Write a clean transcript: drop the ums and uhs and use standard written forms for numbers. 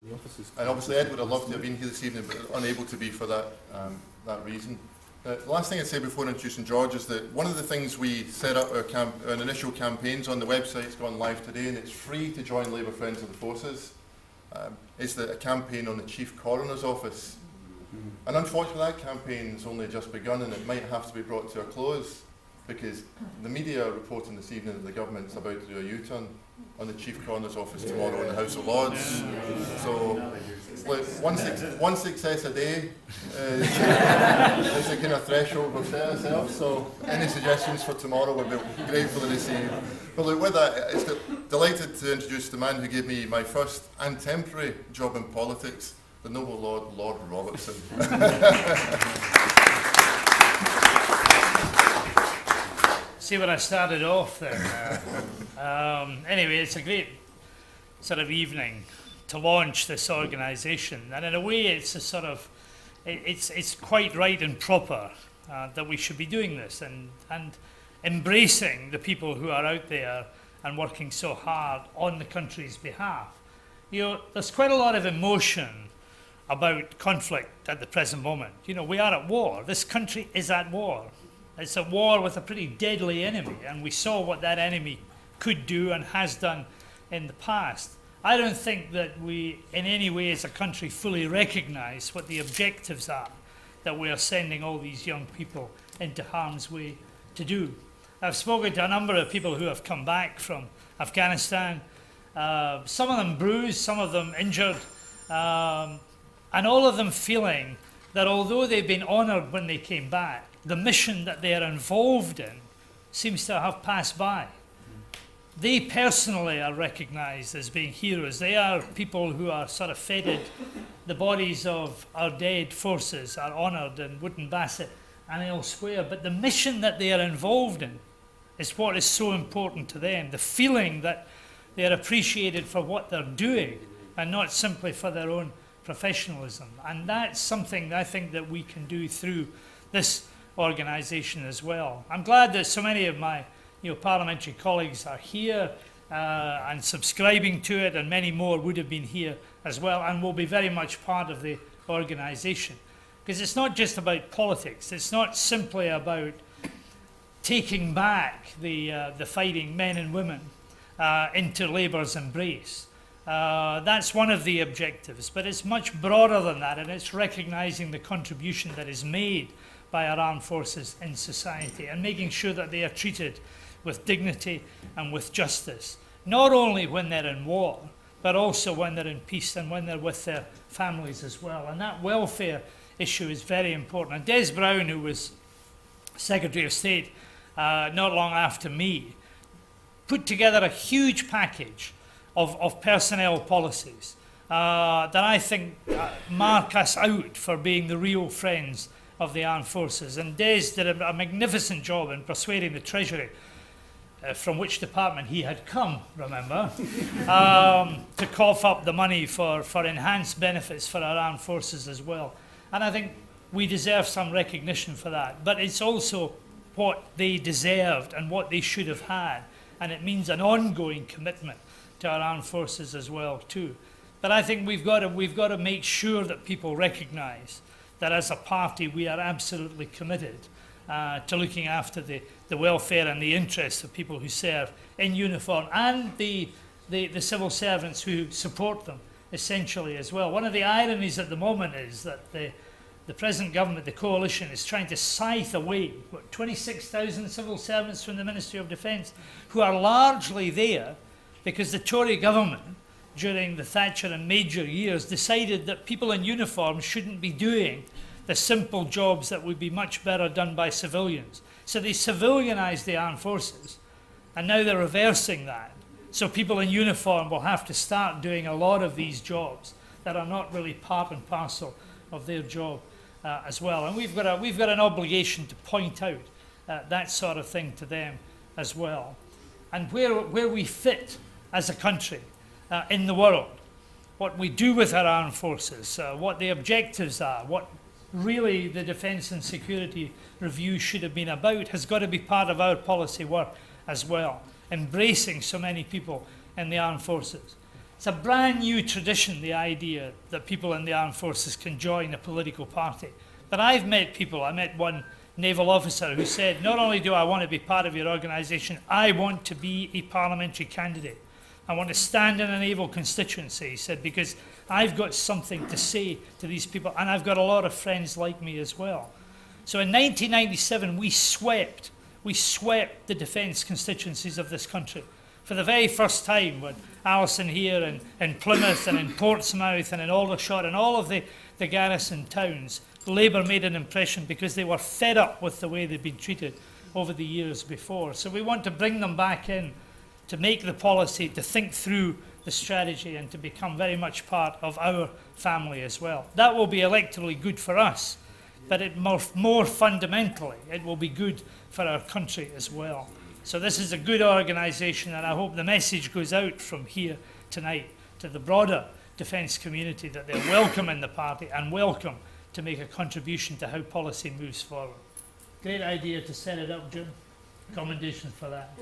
And obviously Ed would have loved to have been here this evening, but unable to be for that reason. The last thing I'd say before introducing George is that one of the things we set up our initial campaigns on the website, it's gone live today, and it's free to join Labour Friends of the Forces. It's a campaign on the Chief Coroner's Office. And unfortunately that campaign's only just begun, and it might have to be brought to a close because the media are reporting this evening that the government's about to do a U-turn on the Chief Coroner's Office tomorrow in the House of Lords. So like, one success a day is a kind of threshold we've set ourselves. So any suggestions for tomorrow would be grateful to receive. But look, with that, it's delighted to introduce the man who gave me my first and temporary job in politics, the noble Lord Robertson. See where I started off there. Anyway, it's a great sort of evening to launch this organisation, and in a way, it's a sort of it's quite right and proper that we should be doing this and embracing the people who are out there and working so hard on the country's behalf. You know, there's quite a lot of emotion about conflict at the present moment. You know, we are at war. This country is at war. It's at war with a pretty deadly enemy, and we saw what that enemy could do and has done in the past. I don't think that we, in any way as a country, fully recognise what the objectives are that we are sending all these young people into harm's way to do. I've spoken to a number of people who have come back from Afghanistan, some of them bruised, some of them injured, and all of them feeling that although they've been honoured when they came back, the mission that they are involved in seems to have passed by. They personally are recognised as being heroes. They are people who are sort of feted. The bodies of our dead forces are honoured in Wootton Bassett and elsewhere, but the mission that they are involved in is what is so important to them. The feeling that they are appreciated for what they're doing and not simply for their own professionalism. And that's something I think that we can do through this organisation as well. I'm glad that so many of my parliamentary colleagues are here and subscribing to it, and many more would have been here as well and will be very much part of the organisation. Because it's not just about politics. It's not simply about taking back the fighting men and women into Labour's embrace. That's one of the objectives, but it's much broader than that, and it's recognising the contribution that is made by our armed forces in society and making sure that they are treated with dignity and with justice, not only when they're in war, but also when they're in peace and when they're with their families as well. And that welfare issue is very important. And Des Brown, who was Secretary of State not long after me, put together a huge package of personnel policies that I think mark us out for being the real friends of the armed forces. And Des did a magnificent job in persuading the Treasury, from which department he had come, remember, to cough up the money for enhanced benefits for our armed forces as well. And I think we deserve some recognition for that. But it's also what they deserved and what they should have had. And it means an ongoing commitment to our armed forces as well, too. But I think we've got to make sure that people recognise that as a party we are absolutely committed to looking after the welfare and the interests of people who serve in uniform and the civil servants who support them essentially as well. One of the ironies at the moment is that the present government, the coalition, is trying to scythe away 26,000 civil servants from the Ministry of Defence who are largely there because the Tory government during the Thatcher and Major years decided that people in uniform shouldn't be doing the simple jobs that would be much better done by civilians. So they civilianised the armed forces, and now they're reversing that. So people in uniform will have to start doing a lot of these jobs that are not really part and parcel of their job as well. And we've got an obligation to point out that sort of thing to them as well. And where we fit as a country in the world, what we do with our armed forces, what the objectives are, what really the Defence and Security Review should have been about, has got to be part of our policy work as well, embracing so many people in the armed forces. It's a brand new tradition, the idea that people in the armed forces can join a political party. But I've met people, I met one naval officer who said, not only do I want to be part of your organisation, I want to be a parliamentary candidate. I want to stand in a naval constituency, he said, because I've got something to say to these people, and I've got a lot of friends like me as well. So in 1997, we swept the defence constituencies of this country. For the very first time, when Alison here and in Plymouth and in Portsmouth and in Aldershot and all of the garrison towns, Labour made an impression because they were fed up with the way they'd been treated over the years before. So we want to bring them back in to make the policy, to think through the strategy and to become very much part of our family as well. That will be electorally good for us, but more fundamentally, it will be good for our country as well. So this is a good organisation, and I hope the message goes out from here tonight to the broader defence community that they're welcome in the party and welcome to make a contribution to how policy moves forward. Great idea to set it up, Jim. Commendations for that.